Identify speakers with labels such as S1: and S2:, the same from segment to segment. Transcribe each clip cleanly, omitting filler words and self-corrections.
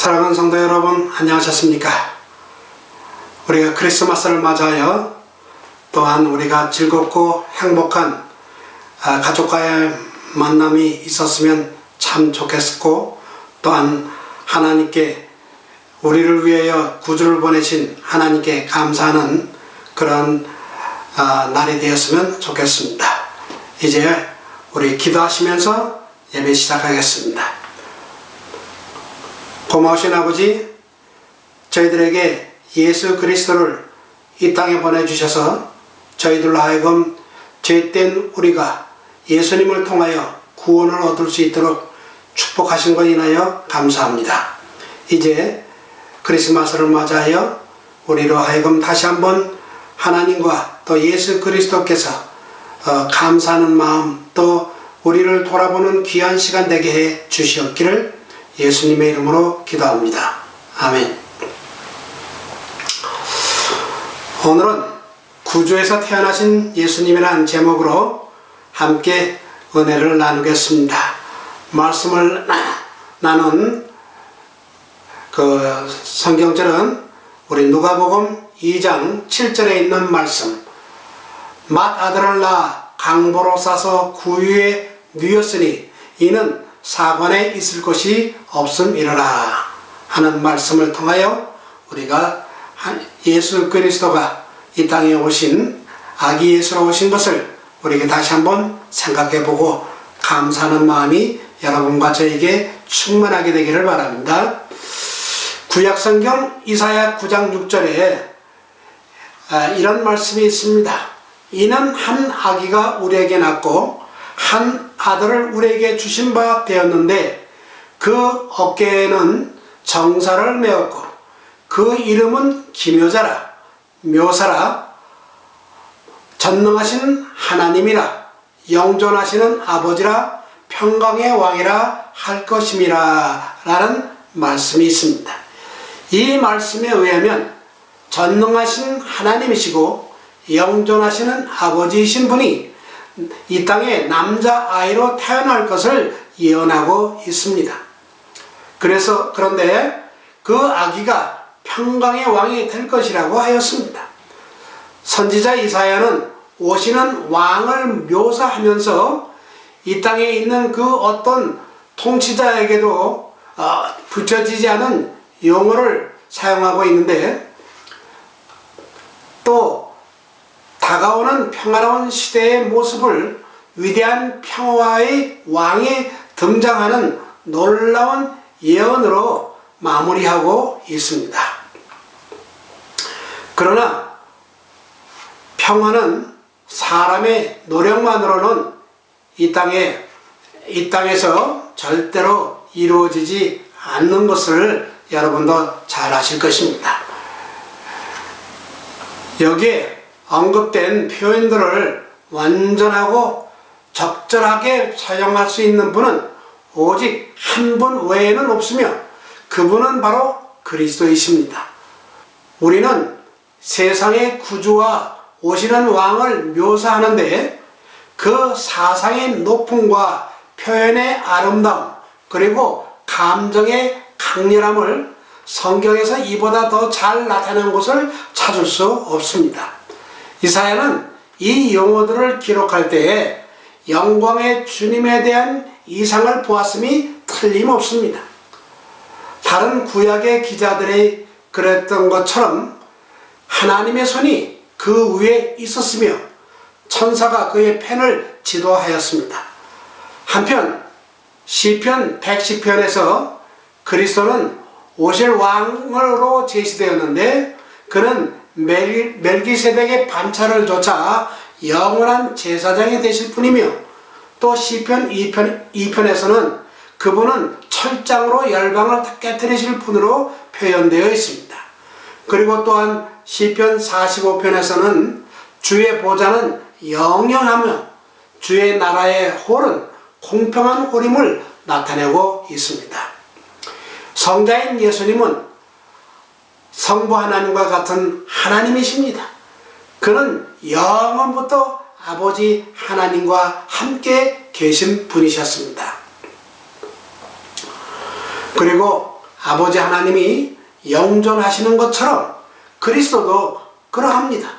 S1: 사랑하는 성도 여러분, 안녕하셨습니까? 우리가 크리스마스를 맞아요. 또한 우리가 즐겁고 행복한 가족과의 만남이 있었으면 참 좋겠고, 또한 하나님께 우리를 위하여 구주를 보내신 하나님께 감사하는 그런 날이 되었으면 좋겠습니다. 이제 우리 기도하시면서 예배 시작하겠습니다. 고마우신 아버지, 저희들에게 예수 그리스도를 이 땅에 보내주셔서 저희들로 하여금 죄된 우리가 예수님을 통하여 구원을 얻을 수 있도록 축복하신 것 인하여 감사합니다. 이제 크리스마스를 맞아요 우리로 하여금 다시 한번 하나님과 또 예수 그리스도께서 감사하는 마음, 또 우리를 돌아보는 귀한 시간 되게 해 주시옵기를 예수님의 이름으로 기도합니다. 아멘. 오늘은 구주에서 태어나신 예수님이라는 제목으로 함께 은혜를 나누겠습니다. 말씀을 나눈 그 성경절은 우리 누가복음 2장 7절에 있는 말씀, 맏아들을 낳아 강보로 싸서 구유에 누였으니 이는 사관에 있을 곳이 없음이러라 하는 말씀을 통하여 우리가 예수 그리스도가 이 땅에 오신, 아기 예수로 오신 것을 우리에게 다시 한번 생각해보고 감사하는 마음이 여러분과 저에게 충만하게 되기를 바랍니다. 구약성경 이사야 9장 6절에 이런 말씀이 있습니다. 이는 한 아기가 우리에게 낳고 한 아들을 우리에게 주신 바 되었는데 그 어깨에는 정사를 메었고 그 이름은 기묘자라, 묘사라, 전능하신 하나님이라, 영존하시는 아버지라, 평강의 왕이라 할 것임이라 라는 말씀이 있습니다. 이 말씀에 의하면 전능하신 하나님이시고 영존하시는 아버지이신 분이 이 땅에 남자아이로 태어날 것을 예언하고 있습니다. 그런데 그 아기가 평강의 왕이 될 것이라고 하였습니다. 선지자 이사야는 오시는 왕을 묘사하면서 이 땅에 있는 그 어떤 통치자에게도 붙여지지 않은 용어를 사용하고 있는데, 또 다가오는 평화로운 시대의 모습을 위대한 평화의 왕이 등장하는 놀라운 예언으로 마무리하고 있습니다. 그러나 평화는 사람의 노력만으로는 이 땅에서 절대로 이루어지지 않는 것을 여러분도 잘 아실 것입니다. 여기에 언급된 표현들을 완전하고 적절하게 사용할 수 있는 분은 오직 한 분 외에는 없으며 그분은 바로 그리스도이십니다. 우리는 세상의 구주와 오시는 왕을 묘사하는데 그 사상의 높음과 표현의 아름다움, 그리고 감정의 강렬함을 성경에서 이보다 더 잘 나타낸 곳을 찾을 수 없습니다. 이사야는 이 용어들을 기록할 때에 영광의 주님에 대한 이상을 보았음이 틀림없습니다. 다른 구약의 기자들이 그랬던 것처럼 하나님의 손이 그 위에 있었으며 천사가 그의 펜을 지도하였습니다. 한편 시편 110편에서 그리스도는 오실 왕으로 제시되었는데 그는 멜기세덱의 반차를 좇아 영원한 제사장이 되실 분이며, 또 시편 2편에서는 그분은 철장으로 열방을 깨뜨리실 분으로 표현되어 있습니다. 그리고 또한 시편 45편에서는 주의 보좌는 영영하며 주의 나라의 홀은 공평한 홀임을 나타내고 있습니다. 성자인 예수님은 성부 하나님과 같은 하나님이십니다. 그는 영원부터 아버지 하나님과 함께 계신 분이셨습니다. 그리고 아버지 하나님이 영존하시는 것처럼 그리스도도 그러합니다.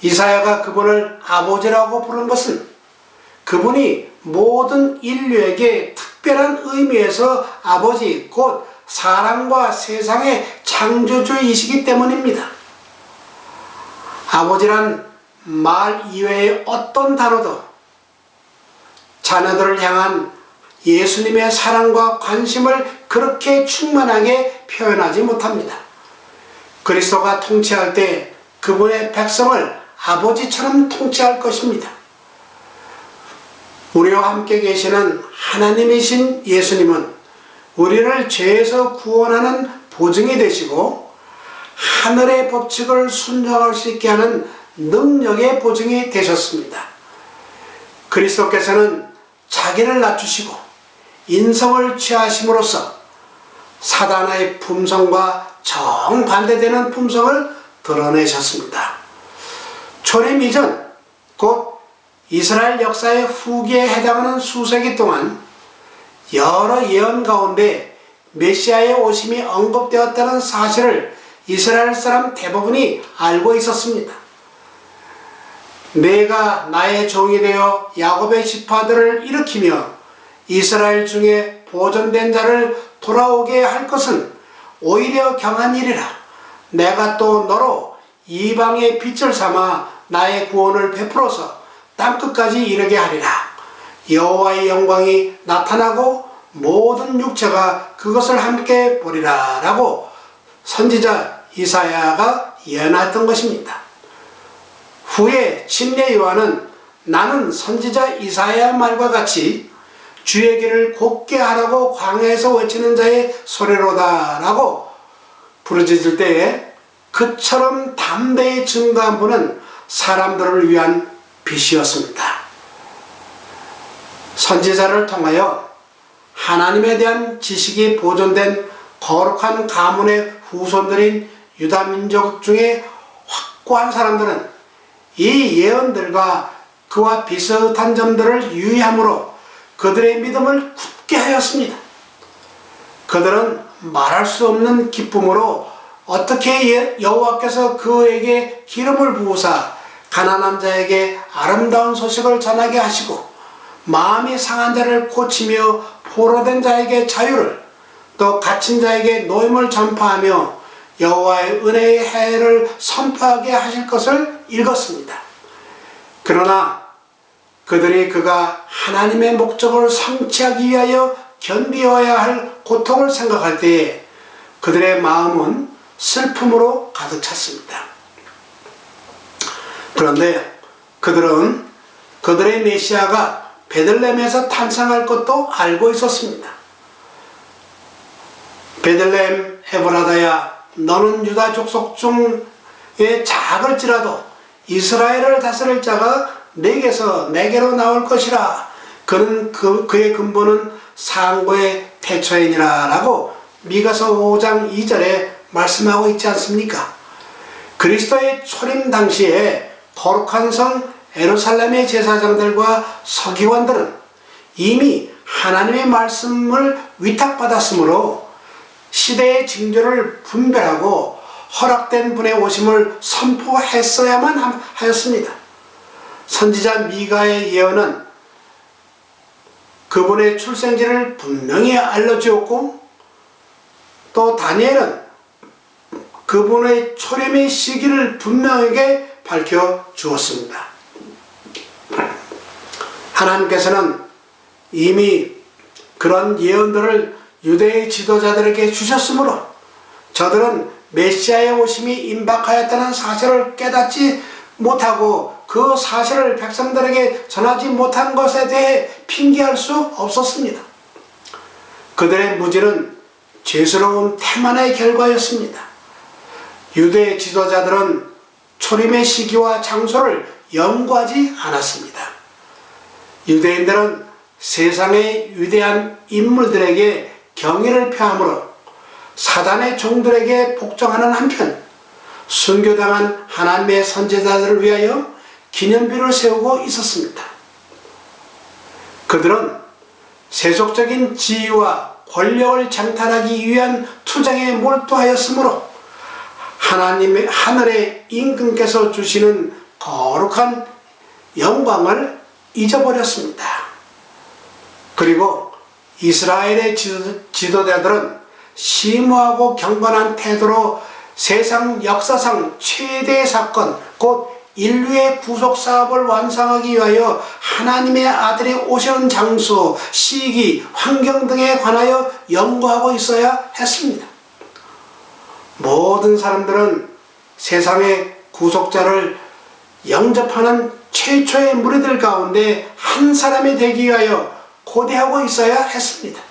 S1: 이사야가 그분을 아버지라고 부른 것은 그분이 모든 인류에게 특별한 의미에서 아버지 곧 사랑과 세상의 창조주이시기 때문입니다. 아버지란 말 이외의 어떤 단어도 자녀들을 향한 예수님의 사랑과 관심을 그렇게 충만하게 표현하지 못합니다. 그리스도가 통치할 때 그분의 백성을 아버지처럼 통치할 것입니다. 우리와 함께 계시는 하나님이신 예수님은 우리를 죄에서 구원하는 보증이 되시고 하늘의 법칙을 순종할 수 있게 하는 능력의 보증이 되셨습니다. 그리스도께서는 자기를 낮추시고 인성을 취하심으로써 사단의 품성과 정반대되는 품성을 드러내셨습니다. 초림 이전 곧 이스라엘 역사의 후기에 해당하는 수세기 동안 여러 예언 가운데 메시아의 오심이 언급되었다는 사실을 이스라엘 사람 대부분이 알고 있었습니다. 내가 나의 종이 되어 야곱의 지파들을 일으키며 이스라엘 중에 보존된 자를 돌아오게 할 것은 오히려 경한 일이라. 내가 또 너로 이방의 빛을 삼아 나의 구원을 베풀어서 땅끝까지 이르게 하리라. 여호와의 영광이 나타나고 모든 육체가 그것을 함께 보리라 라고 선지자 이사야가 예언했던 것입니다. 후에 침례 요한은 나는 선지자 이사야 말과 같이 주의 길을 곧게 하라고 광야에서 외치는 자의 소리로다 라고 부르짖을 때에 그처럼 담대히 증거한 분은 사람들을 위한 빛이었습니다. 선지자를 통하여 하나님에 대한 지식이 보존된 거룩한 가문의 후손들인 유다 민족 중에 확고한 사람들은 이 예언들과 그와 비슷한 점들을 유의함으로 그들의 믿음을 굳게 하였습니다. 그들은 말할 수 없는 기쁨으로 어떻게 여호와께서 그에게 기름을 부으사 가난한 자에게 아름다운 소식을 전하게 하시고 마음이 상한 자를 고치며 포로된 자에게 자유를 또 갇힌 자에게 노임을 전파하며 여호와의 은혜의 해를 선포하게 하실 것을 읽었습니다. 그러나 그들이 그가 하나님의 목적을 성취하기 위하여 견디어야 할 고통을 생각할 때에 그들의 마음은 슬픔으로 가득 찼습니다. 그런데 그들은 그들의 메시아가 베들레헴에서 탄생할 것도 알고 있었습니다. 베들레헴 에브라다야, 너는 유다 족속 중에 작을지라도 이스라엘을 다스릴 자가 내게서 내게로 나올 것이라. 그는 그의 근본은 상고의 태초이니라 라고 미가서 5장 2절에 말씀하고 있지 않습니까? 그리스도의 초림 당시에 거룩한 성 예루살렘의 제사장들과 서기관들은 이미 하나님의 말씀을 위탁받았으므로 시대의 징조를 분별하고 허락된 분의 오심을 선포했어야만 하였습니다. 선지자 미가의 예언은 그분의 출생지를 분명히 알려주었고 또 다니엘은 그분의 초림의 시기를 분명하게 밝혀주었습니다. 하나님께서는 이미 그런 예언들을 유대의 지도자들에게 주셨으므로 저들은 메시아의 오심이 임박하였다는 사실을 깨닫지 못하고 그 사실을 백성들에게 전하지 못한 것에 대해 핑계할 수 없었습니다. 그들의 무지는 죄스러운 태만의 결과였습니다. 유대 지도자들은 초림의 시기와 장소를 연구하지 않았습니다. 유대인들은 세상의 위대한 인물들에게 경의를 표하므로 사단의 종들에게 복종하는 한편 순교당한 하나님의 선지자들을 위하여 기념비를 세우고 있었습니다. 그들은 세속적인 지위와 권력을 장탈하기 위한 투쟁에 몰두하였으므로 하나님의 하늘의 임금께서 주시는 거룩한 영광을 잊어버렸습니다. 그리고 이스라엘의 지도자들은 심오하고 경건한 태도로 세상 역사상 최대의 사건, 곧 인류의 구속 사업을 완성하기 위하여 하나님의 아들이 오시는 장소, 시기, 환경 등에 관하여 연구하고 있어야 했습니다. 모든 사람들은 세상의 구속자를 영접하는 최초의 무리들 가운데 한 사람이 되기 위하여 고대하고 있어야 했습니다.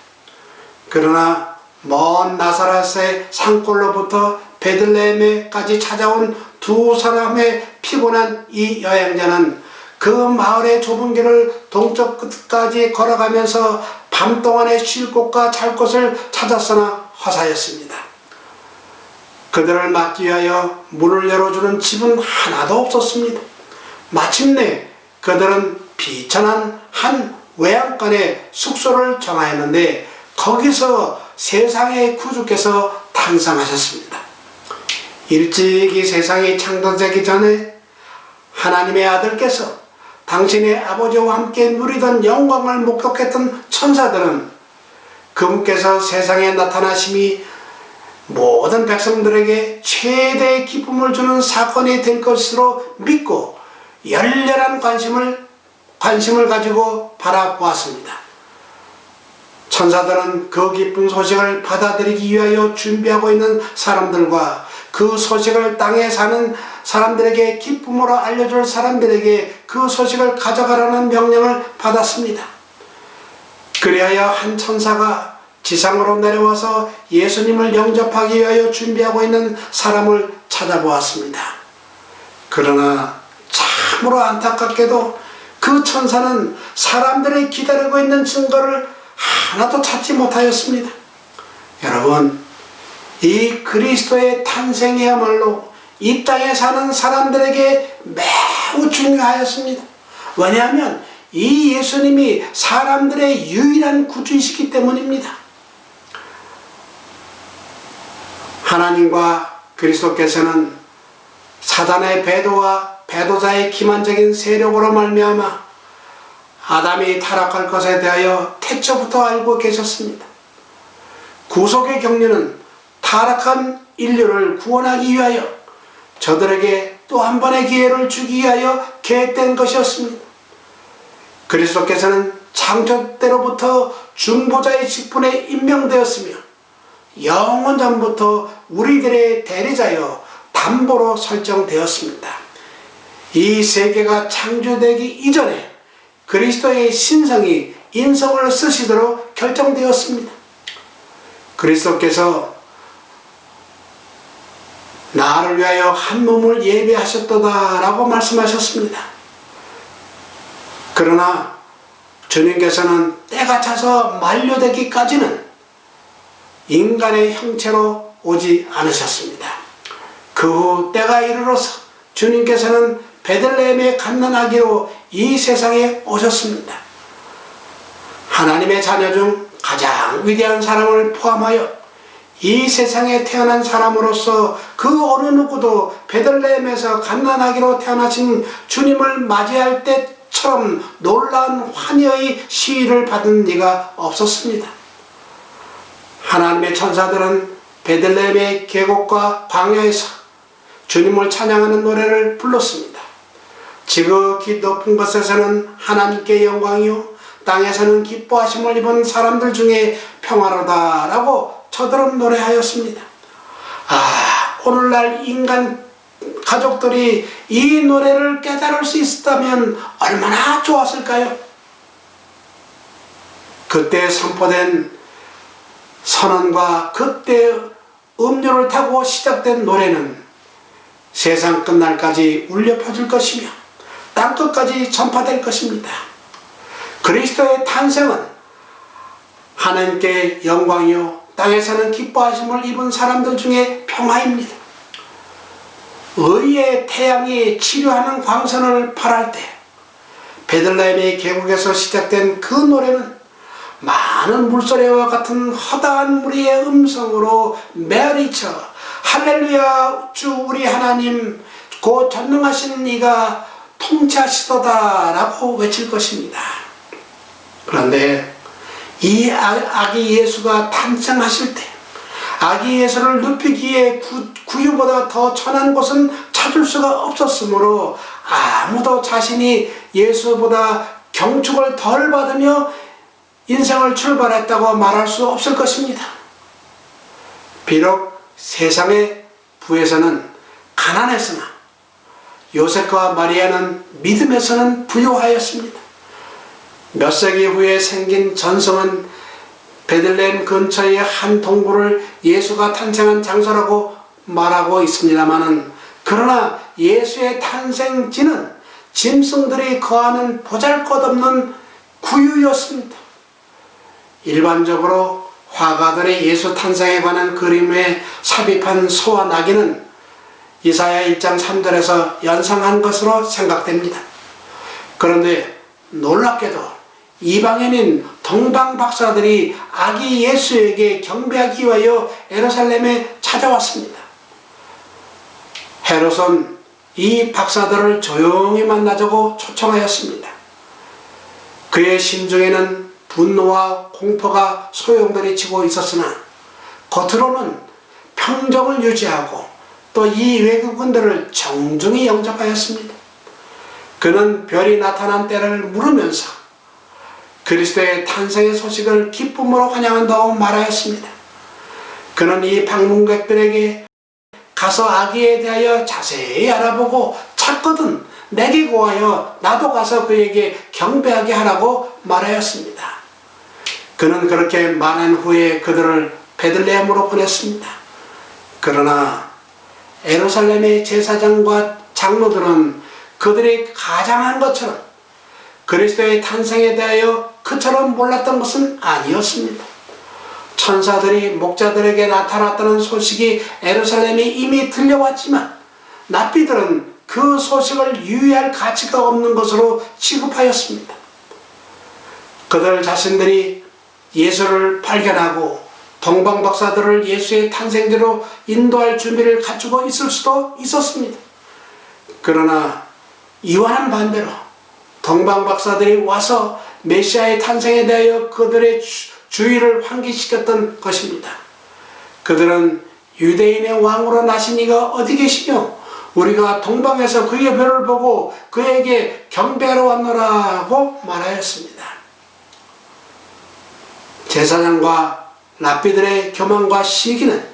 S1: 그러나 먼 나사렛의 산골로부터 베들레헴에까지 찾아온 두 사람의 피곤한 이 여행자는 그 마을의 좁은 길을 동쪽 끝까지 걸어가면서 밤 동안에 쉴 곳과 잘 곳을 찾았으나 허사였습니다. 그들을 맞기 위하여 문을 열어주는 집은 하나도 없었습니다. 마침내 그들은 비천한 한 외양간에 숙소를 정하였는데 거기서 세상의 구주께서 탄생하셨습니다. 일찍이 세상이 창조되기 전에 하나님의 아들께서 당신의 아버지와 함께 누리던 영광을 목격했던 천사들은 그분께서 세상에 나타나심이 모든 백성들에게 최대의 기쁨을 주는 사건이 될 것으로 믿고 열렬한 관심을 가지고 바라보았습니다. 천사들은 그 기쁜 소식을 받아들이기 위하여 준비하고 있는 사람들과 그 소식을 땅에 사는 사람들에게 기쁨으로 알려줄 사람들에게 그 소식을 가져가라는 명령을 받았습니다. 그리하여 한 천사가 지상으로 내려와서 예수님을 영접하기 위하여 준비하고 있는 사람을 찾아보았습니다. 그러나 참으로 안타깝게도 그 천사는 사람들이 기다리고 있는 증거를 하나도 찾지 못하였습니다. 여러분, 이 그리스도의 탄생이야말로 이 땅에 사는 사람들에게 매우 중요하였습니다. 왜냐하면 이 예수님이 사람들의 유일한 구주이시기 때문입니다. 하나님과 그리스도께서는 사단의 배도와 배도자의 기만적인 세력으로 말미암아 아담이 타락할 것에 대하여 태초부터 알고 계셨습니다. 구속의 경륜은 타락한 인류를 구원하기 위하여 저들에게 또 한 번의 기회를 주기 위하여 계획된 것이었습니다. 그리스도께서는 창조 때로부터 중보자의 직분에 임명되었으며 영원 전부터 우리들의 대리자여 담보로 설정되었습니다. 이 세계가 창조되기 이전에 그리스도의 신성이 인성을 쓰시도록 결정되었습니다. 그리스도께서 나를 위하여 한 몸을 예비하셨도다 라고 말씀하셨습니다. 그러나 주님께서는 때가 차서 만료되기까지는 인간의 형체로 오지 않으셨습니다. 그 후 때가 이르러서 주님께서는 베들레헴의 갓난아기로 이 세상에 오셨습니다. 하나님의 자녀 중 가장 위대한 사람을 포함하여 이 세상에 태어난 사람으로서 그 어느 누구도 베들레헴에서 갓난아기로 태어나신 주님을 맞이할 때처럼 놀라운 환희의 시위를 받은 이가 없었습니다. 하나님의 천사들은 베들레헴의 계곡과 광야에서 주님을 찬양하는 노래를 불렀습니다. 지극히 높은 곳에서는 하나님께 영광이요 땅에서는 기뻐하심을 입은 사람들 중에 평화로다 라고 저들은 노래하였습니다. 오늘날 인간 가족들이 이 노래를 깨달을 수 있었다면 얼마나 좋았을까요? 그때 선포된 선언과 그때 음료를 타고 시작된 노래는 세상 끝날까지 울려 퍼질 것이며 땅끝까지 전파될 것입니다. 그리스도의 탄생은 하나님께 영광이요 땅에서는 기뻐하심을 입은 사람들 중에 평화입니다. 의의 태양이 치료하는 광선을 발할 때 베들레헴의 계곡에서 시작된 그 노래는 많은 물소리와 같은 허다한 무리의 음성으로 메아리쳐 할렐루야 주 우리 하나님 곧 전능하신 이가 통치하시도다 라고 외칠 것입니다. 그런데 이 아기 예수가 탄생하실 때 아기 예수를 눕히기에 구유보다 더 천한 곳은 찾을 수가 없었으므로 아무도 자신이 예수보다 경축을 덜 받으며 인생을 출발했다고 말할 수 없을 것입니다. 비록 세상의 부에서는 가난했으나 요셉과 마리아는 믿음에서는 부유하였습니다. 몇 세기 후에 생긴 전성은 베들레헴 근처의 한 동굴을 예수가 탄생한 장소라고 말하고 있습니다마는 그러나 예수의 탄생지는 짐승들이 거하는 보잘것없는 구유였습니다. 일반적으로 화가들의 예수 탄생에 관한 그림에 삽입한 소와 나귀는 이사야 1장 3절에서 연상한 것으로 생각됩니다. 그런데 놀랍게도 이방인인 동방 박사들이 아기 예수에게 경배하기 위하여 예루살렘에 찾아왔습니다. 헤롯은 이 박사들을 조용히 만나자고 초청하였습니다. 그의 심중에는 분노와 공포가 소용돌이치고 있었으나 겉으로는 평정을 유지하고 또 이 외국인들을 정중히 영접하였습니다. 그는 별이 나타난 때를 물으면서 그리스도의 탄생의 소식을 기쁨으로 환영한다고 말하였습니다. 그는 이 방문객들에게 가서 아기에 대하여 자세히 알아보고 찾거든 내게 구하여 나도 가서 그에게 경배하게 하라고 말하였습니다. 그는 그렇게 말한 후에 그들을 베들레헴으로 보냈습니다. 그러나 예루살렘의 제사장과 장로들은 그들이 가장한 것처럼 그리스도의 탄생에 대하여 그처럼 몰랐던 것은 아니었습니다. 천사들이 목자들에게 나타났다는 소식이 예루살렘에 이미 들려왔지만 납비들은 그 소식을 유의할 가치가 없는 것으로 취급하였습니다. 그들 자신들이 예수를 발견하고 동방 박사들을 예수의 탄생지로 인도할 준비를 갖추고 있을 수도 있었습니다. 그러나 이와는 반대로 동방 박사들이 와서 메시아의 탄생에 대하여 그들의 주의를 환기시켰던 것입니다. 그들은 유대인의 왕으로 나신 이가 어디 계시며 우리가 동방에서 그의 별을 보고 그에게 경배하러 왔노라고 말하였습니다. 제사장과 랍비들의 교만과 시기는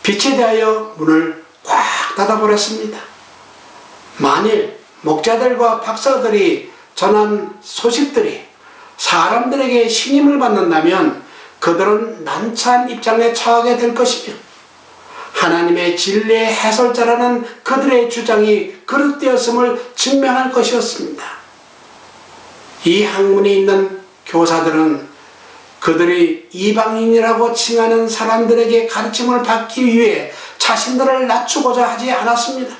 S1: 빛에 대하여 문을 꽉 닫아버렸습니다. 만일 목자들과 박사들이 전한 소식들이 사람들에게 신임을 받는다면 그들은 난처한 입장에 처하게 될 것이며 하나님의 진리의 해설자라는 그들의 주장이 그릇되었음을 증명할 것이었습니다. 이 학문이 있는 교사들은 그들이 이방인이라고 칭하는 사람들에게 가르침을 받기 위해 자신들을 낮추고자 하지 않았습니다.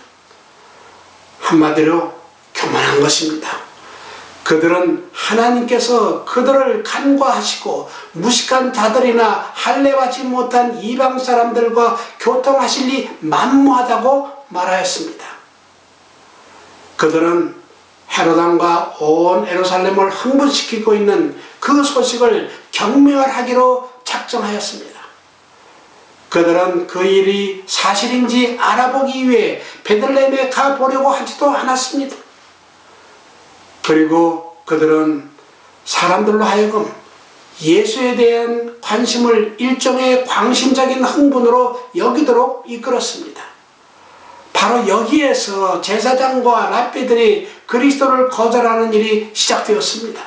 S1: 한마디로 교만한 것입니다. 그들은 하나님께서 그들을 간과하시고 무식한 자들이나 할례받지 못한 이방 사람들과 교통하실리 만무하다고 말하였습니다. 그들은 헤롯 왕과 온 예루살렘을 흥분시키고 있는 그 소식을 경멸하기로 작정하였습니다. 그들은 그 일이 사실인지 알아보기 위해 베들레헴에 가보려고 하지도 않았습니다. 그리고 그들은 사람들로 하여금 예수에 대한 관심을 일종의 광신적인 흥분으로 여기도록 이끌었습니다. 바로 여기에서 제사장과 랍비들이 그리스도를 거절하는 일이 시작되었습니다.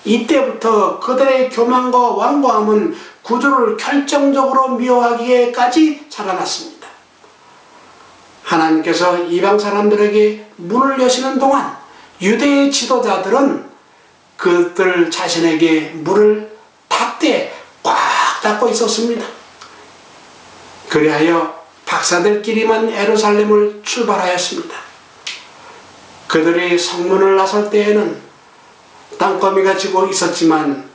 S1: 이때부터 그들의 교만과 완고함은 구주를 결정적으로 미워하기에까지 자라났습니다. 하나님께서 이방 사람들에게 문을 여시는 동안 유대의 지도자들은 그들 자신에게 문을 닫되 꽉 닫고 있었습니다. 그리하여 박사들끼리만 예루살렘을 출발하였습니다. 그들이 성문을 나설 때에는 땅거미가 지고 있었지만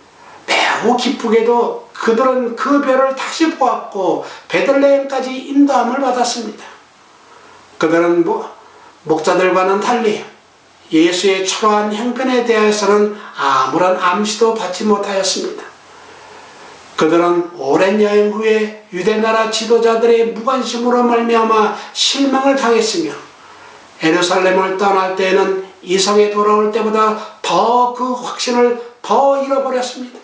S1: 매우 기쁘게도 그들은 그 별을 다시 보았고 베들레헴까지 인도함을 받았습니다. 그들은 목자들과는 달리 예수의 초라한 형편에 대해서는 아무런 암시도 받지 못하였습니다. 그들은 오랜 여행 후에 유대나라 지도자들의 무관심으로 말미암아 실망을 당했으며 예루살렘을 떠날 때에는 이성에 돌아올 때보다 더 그 확신을 더 잃어버렸습니다.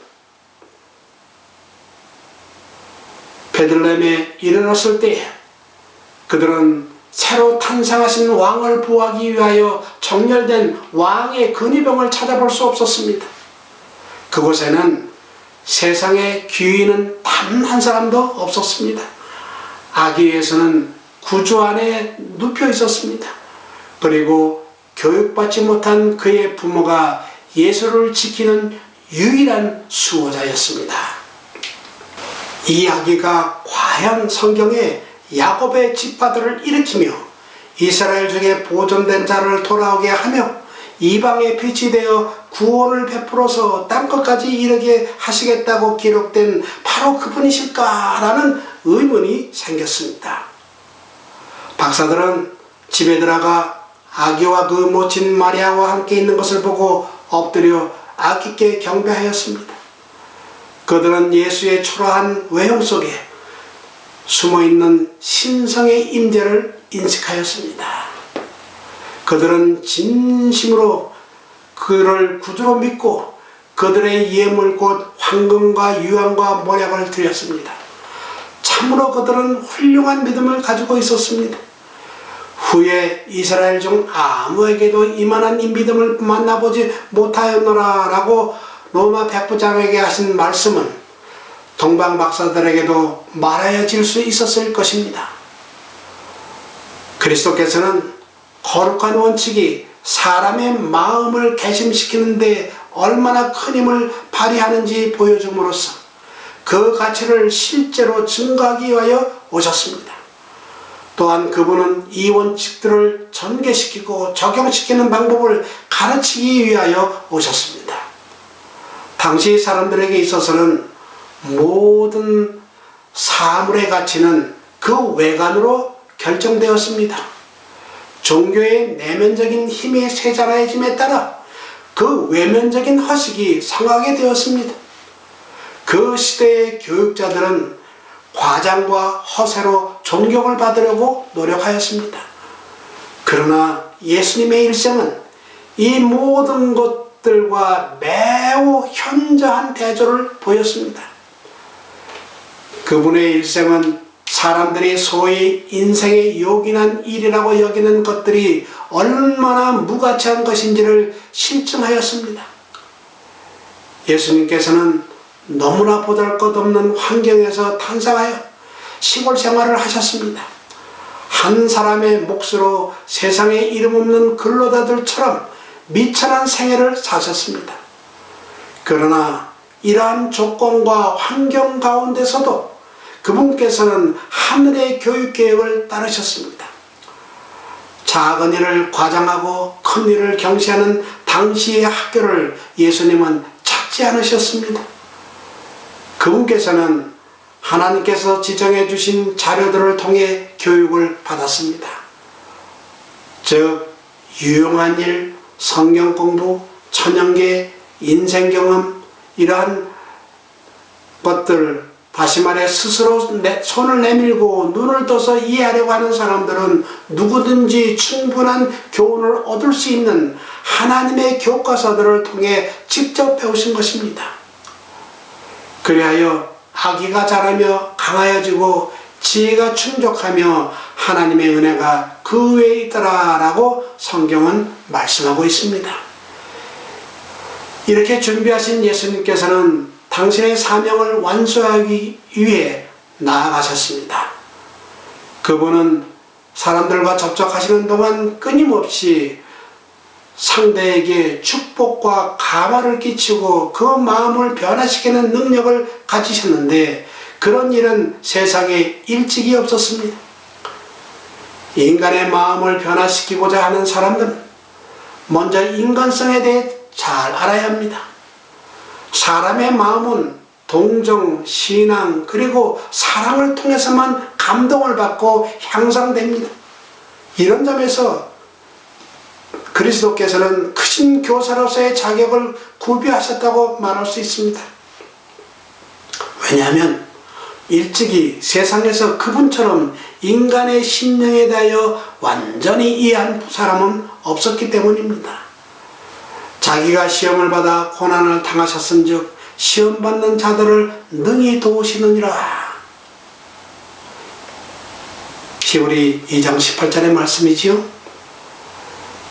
S1: 베들레헴에 이르렀을 때 그들은 새로 탄생하신 왕을 보호하기 위하여 정렬된 왕의 근위병을 찾아볼 수 없었습니다. 그곳에는 세상의 귀인은 단 한 사람도 없었습니다. 아기에서는 구주 안에 눕혀 있었습니다. 그리고 교육받지 못한 그의 부모가 예수를 지키는 유일한 수호자였습니다. 이 아기가 과연 성경에 야곱의 집파들을 일으키며 이스라엘 중에 보존된 자를 돌아오게 하며 이방의 빛이 되어 구원을 베풀어서 땅끝까지 이르게 하시겠다고 기록된 바로 그분이실까라는 의문이 생겼습니다. 박사들은 집에 들어가 아기와 그 모친 마리아와 함께 있는 것을 보고 엎드려 아기께 경배하였습니다. 그들은 예수의 초라한 외형 속에 숨어있는 신성의 임재를 인식하였습니다. 그들은 진심으로 그를 구주로 믿고 그들의 예물 곧 황금과 유황과 모략을 드렸습니다. 참으로 그들은 훌륭한 믿음을 가지고 있었습니다. 후에 이스라엘 중 아무에게도 이만한 이 믿음을 만나보지 못하였노라 라고 로마 백부장에게 하신 말씀은 동방 박사들에게도 말하여질 수 있었을 것입니다. 그리스도께서는 거룩한 원칙이 사람의 마음을 개심시키는 데 얼마나 큰 힘을 발휘하는지 보여줌으로써 그 가치를 실제로 증거하기 위하여 오셨습니다. 또한 그분은 이 원칙들을 전개시키고 적용시키는 방법을 가르치기 위하여 오셨습니다. 당시 사람들에게 있어서는 모든 사물의 가치는 그 외관으로 결정되었습니다. 종교의 내면적인 힘이 쇠잔해짐에 따라 그 외면적인 허식이 상하게 되었습니다. 그 시대의 교육자들은 과장과 허세로 존경을 받으려고 노력하였습니다. 그러나 예수님의 일생은 이 모든 것들과 매우 현저한 대조를 보였습니다. 그분의 일생은 사람들이 소위 인생의 요긴한 일이라고 여기는 것들이 얼마나 무가치한 것인지를 실증하였습니다. 예수님께서는 너무나 보잘것없는 환경에서 탄생하여 시골 생활을 하셨습니다. 한 사람의 몫으로 세상에 이름 없는 근로자들처럼 미천한 생애를 사셨습니다. 그러나 이러한 조건과 환경 가운데서도 그분께서는 하늘의 교육계획을 따르셨습니다. 작은 일을 과장하고 큰 일을 경시하는 당시의 학교를 예수님은 찾지 않으셨습니다. 그분께서는 하나님께서 지정해 주신 자료들을 통해 교육을 받았습니다. 즉 유용한 일, 성경 공부, 천연계, 인생경험 이러한 것들 다시 말해 스스로 손을 내밀고 눈을 떠서 이해하려고 하는 사람들은 누구든지 충분한 교훈을 얻을 수 있는 하나님의 교과서들을 통해 직접 배우신 것입니다. 그리하여 아기가 자라며 강하여지고 지혜가 충족하며 하나님의 은혜가 그 외에 있더라 라고 성경은 말씀하고 있습니다. 이렇게 준비하신 예수님께서는 당신의 사명을 완수하기 위해 나아가셨습니다. 그분은 사람들과 접촉하시는 동안 끊임없이 상대에게 축복과 감화를 끼치고 그 마음을 변화시키는 능력을 가지셨는데 그런 일은 세상에 일찍이 없었습니다. 인간의 마음을 변화시키고자 하는 사람들은 먼저 인간성에 대해 잘 알아야 합니다. 사람의 마음은 동정, 신앙, 그리고 사랑을 통해서만 감동을 받고 향상됩니다. 이런 점에서 그리스도께서는 크신 교사로서의 자격을 구비하셨다고 말할 수 있습니다. 왜냐하면 일찍이 세상에서 그분처럼 인간의 심령에 대하여 완전히 이해한 사람은 없었기 때문입니다. 자기가 시험을 받아 고난을 당하셨은즉 시험받는 자들을 능히 도우시느니라. 히브리 2장 18절의 말씀이지요.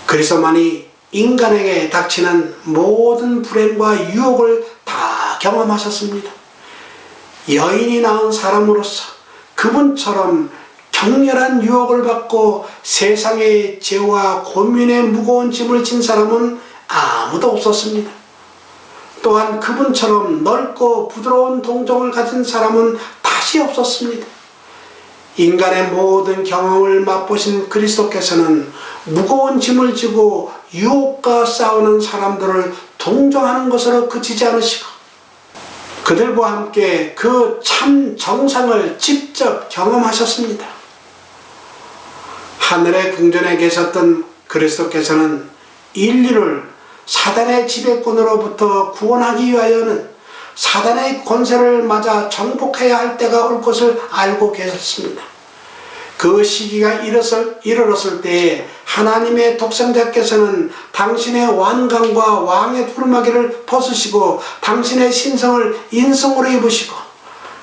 S1: 그리스도만이 인간에게 닥치는 모든 불행과 유혹을 다 경험하셨습니다. 여인이 낳은 사람으로서 그분처럼 격렬한 유혹을 받고 세상의 죄와 고민의 무거운 짐을 진 사람은 아무도 없었습니다. 또한 그분처럼 넓고 부드러운 동정을 가진 사람은 다시 없었습니다. 인간의 모든 경험을 맛보신 그리스도께서는 무거운 짐을 지고 유혹과 싸우는 사람들을 동정하는 것으로 그치지 않으시고 그들과 함께 그 참 정상을 직접 경험하셨습니다. 하늘의 궁전에 계셨던 그리스도께서는 인류를 사단의 지배권으로부터 구원하기 위하여는 사단의 권세를 맞아 정복해야 할 때가 올 것을 알고 계셨습니다. 그 시기가 이르렀을 때에 하나님의 독생자께서는 당신의 완강과 왕의 두루마기를 벗으시고 당신의 신성을 인성으로 입으시고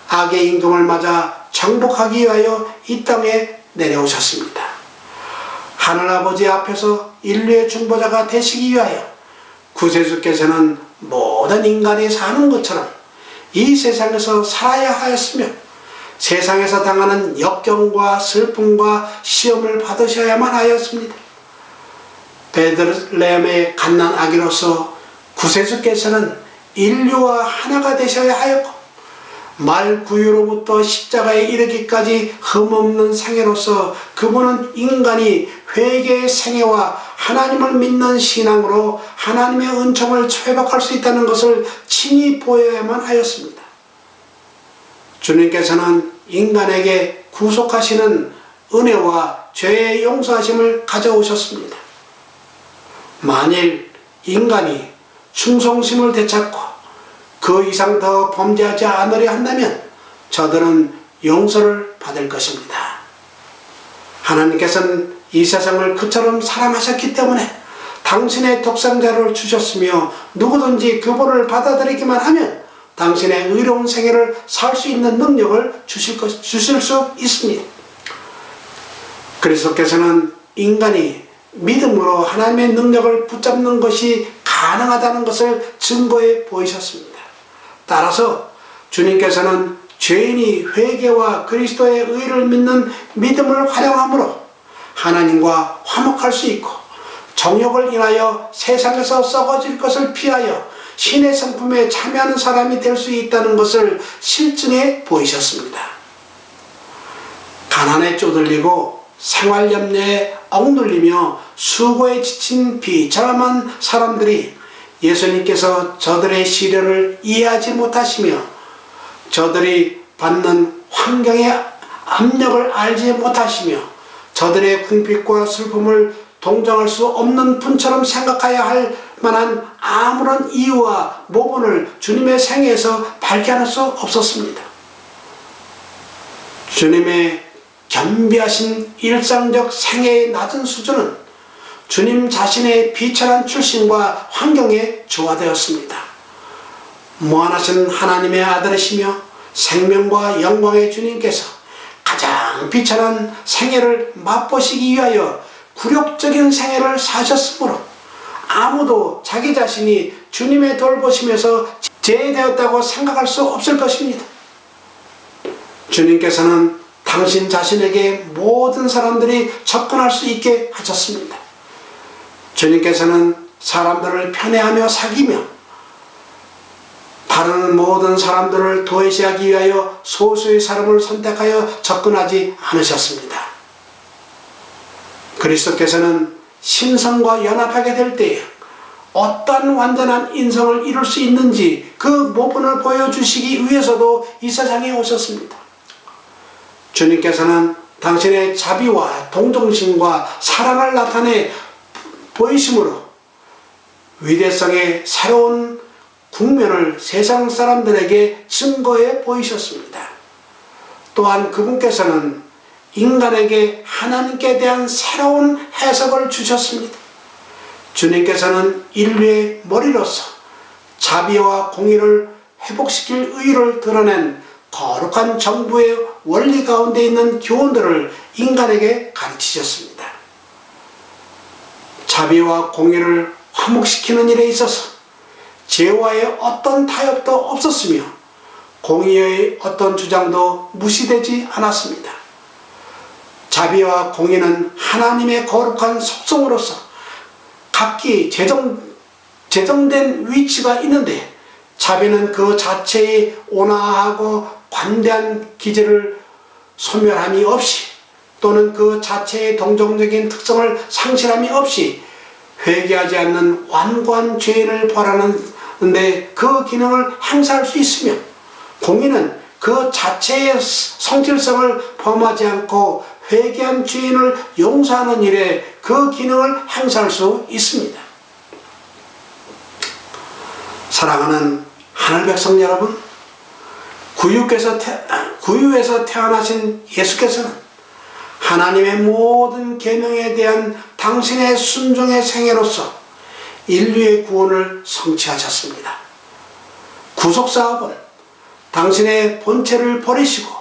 S1: 악의 임금을 맞아 정복하기 위하여 이 땅에 내려오셨습니다. 하늘아버지 앞에서 인류의 중보자가 되시기 위하여 구세주께서는 모든 인간이 사는 것처럼 이 세상에서 살아야 하였으며 세상에서 당하는 역경과 슬픔과 시험을 받으셔야만 하였습니다. 베들레헴의 갓난 아기로서 구세주께서는 인류와 하나가 되셔야 하였고 말구유로부터 십자가에 이르기까지 흠없는 생애로서 그분은 인간이 회개의 생애와 하나님을 믿는 신앙으로 하나님의 은총을 회복할 수 있다는 것을 친히 보여야만 하였습니다. 주님께서는 인간에게 구속하시는 은혜와 죄의 용서하심을 가져오셨습니다. 만일 인간이 충성심을 되찾고 그 이상 더 범죄하지 않으려 한다면 저들은 용서를 받을 것입니다. 하나님께서는 이 세상을 그처럼 사랑하셨기 때문에 당신의 독생자를 주셨으며 누구든지 그분을 받아들이기만 하면 당신의 의로운 생애를 살 수 있는 능력을 주실 수 있습니다. 그리스도께서는 인간이 믿음으로 하나님의 능력을 붙잡는 것이 가능하다는 것을 증거해 보이셨습니다. 따라서 주님께서는 죄인이 회개와 그리스도의 의를 믿는 믿음을 활용함으로 하나님과 화목할 수 있고 정욕을 인하여 세상에서 썩어질 것을 피하여 신의 성품에 참여하는 사람이 될 수 있다는 것을 실증해 보이셨습니다. 가난에 쪼들리고 생활염려에 억눌리며 수고에 지친 비참한 사람들이 예수님께서 저들의 시련을 이해하지 못하시며 저들이 받는 환경의 압력을 알지 못하시며 저들의 궁핍과 슬픔을 동정할 수 없는 분처럼 생각해야 할 만한 아무런 이유와 모본을 주님의 생애에서 발견할 수 없었습니다. 주님의 겸비하신 일상적 생애의 낮은 수준은 주님 자신의 비천한 출신과 환경에 조화되었습니다. 무한하신 하나님의 아들이시며 생명과 영광의 주님께서 가장 비천한 생애를 맛보시기 위하여 굴욕적인 생애를 사셨으므로 아무도 자기 자신이 주님의 돌보심에서 제외되었다고 생각할 수 없을 것입니다. 주님께서는 당신 자신에게 모든 사람들이 접근할 수 있게 하셨습니다. 주님께서는 사람들을 편애하며 사귀며 다른 모든 사람들을 도외시하기 위하여 소수의 사람을 선택하여 접근하지 않으셨습니다. 그리스도께서는 신성과 연합하게 될 때에 어떠한 완전한 인성을 이룰 수 있는지 그 모본을 보여주시기 위해서도 이 세상에 오셨습니다. 주님께서는 당신의 자비와 동정심과 사랑을 나타내 보이심으로 위대성의 새로운 국면을 세상 사람들에게 증거해 보이셨습니다. 또한 그분께서는 인간에게 하나님께 대한 새로운 해석을 주셨습니다. 주님께서는 인류의 머리로서 자비와 공의를 회복시킬 의의를 드러낸 거룩한 정부의 원리 가운데 있는 교훈들을 인간에게 가르치셨습니다. 자비와 공의를 화목시키는 일에 있어서 죄와의 어떤 타협도 없었으며 공의의 어떤 주장도 무시되지 않았습니다. 자비와 공의는 하나님의 거룩한 속성으로서 각기 제정된 위치가 있는데 자비는 그 자체의 온화하고 관대한 기질을 소멸함이 없이 또는 그 자체의 동정적인 특성을 상실함이 없이 회개하지 않는 완고한 죄인을 벌하는데 그 기능을 행사할 수 있으며 공의는 그 자체의 성질성을 범하지 않고 회개한 죄인을 용서하는 일에 그 기능을 행사할 수 있습니다. 사랑하는 하늘 백성 여러분, 구유에서 태어나신 예수께서는 하나님의 모든 계명에 대한 당신의 순종의 생애로서 인류의 구원을 성취하셨습니다. 구속사업은 당신의 본체를 버리시고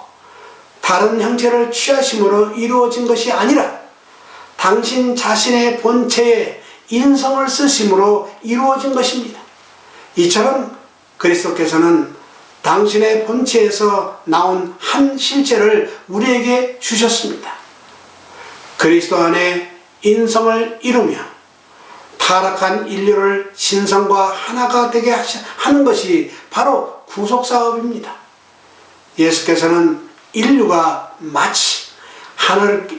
S1: 다른 형체를 취하심으로 이루어진 것이 아니라 당신 자신의 본체에 인성을 쓰심으로 이루어진 것입니다. 이처럼 그리스도께서는 당신의 본체에서 나온 한 실체를 우리에게 주셨습니다. 그리스도 안에 인성을 이루며 타락한 인류를 신성과 하나가 되게 하는 것이 바로 구속사업입니다. 예수께서는 인류가 마치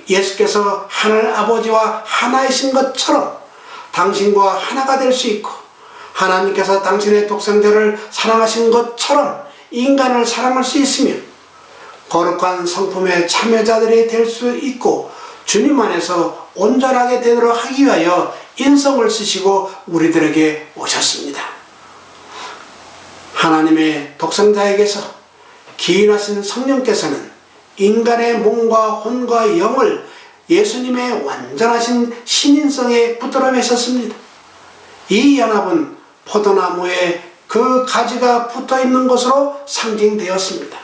S1: 예수께서 하늘 아버지와 하나이신 것처럼 당신과 하나가 될 수 있고 하나님께서 당신의 독생자를 사랑하신 것처럼 인간을 사랑할 수 있으며 거룩한 성품의 참여자들이 될 수 있고 주님 안에서 온전하게 되도록 하기 위하여 인성을 쓰시고 우리들에게 오셨습니다. 하나님의 독생자에게서 기인하신 성령께서는 인간의 몸과 혼과 영을 예수님의 완전하신 신인성에 붙들어 매셨습니다. 이 연합은 포도나무에 그 가지가 붙어 있는 것으로 상징되었습니다.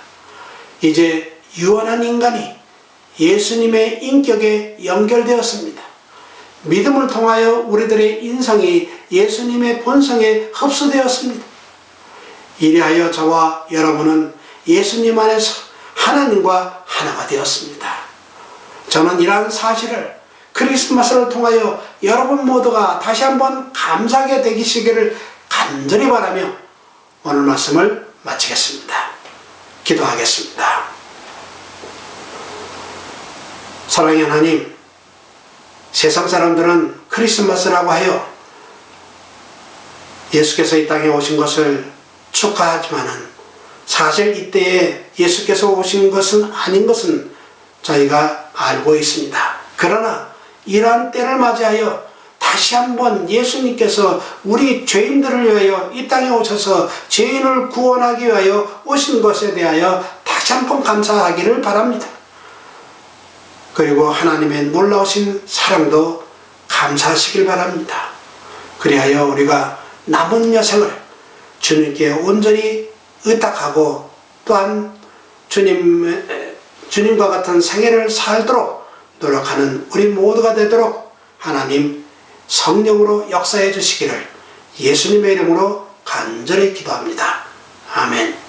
S1: 이제 유한한 인간이 예수님의 인격에 연결되었습니다. 믿음을 통하여 우리들의 인성이 예수님의 본성에 흡수되었습니다. 이리하여 저와 여러분은 예수님 안에서 하나님과 하나가 되었습니다. 저는 이러한 사실을 크리스마스를 통하여 여러분 모두가 다시 한번 감사하게 되시기를 간절히 바라며 오늘 말씀을 마치겠습니다. 기도하겠습니다. 사랑의 하나님, 세상 사람들은 크리스마스라고 하여 예수께서 이 땅에 오신 것을 축하하지만은 사실 이때에 예수께서 오신 것은 아닌 것은 저희가 알고 있습니다. 그러나 이러한 때를 맞이하여 다시 한번 예수님께서 우리 죄인들을 위하여 이 땅에 오셔서 죄인을 구원하기 위하여 오신 것에 대하여 다시 한번 감사하기를 바랍니다. 그리고 하나님의 놀라우신 사랑도 감사하시길 바랍니다. 그리하여 우리가 남은 여생을 주님께 온전히 의탁하고 또한 주님과 같은 생애를 살도록 노력하는 우리 모두가 되도록 하나님 성령으로 역사해 주시기를 예수님의 이름으로 간절히 기도합니다. 아멘.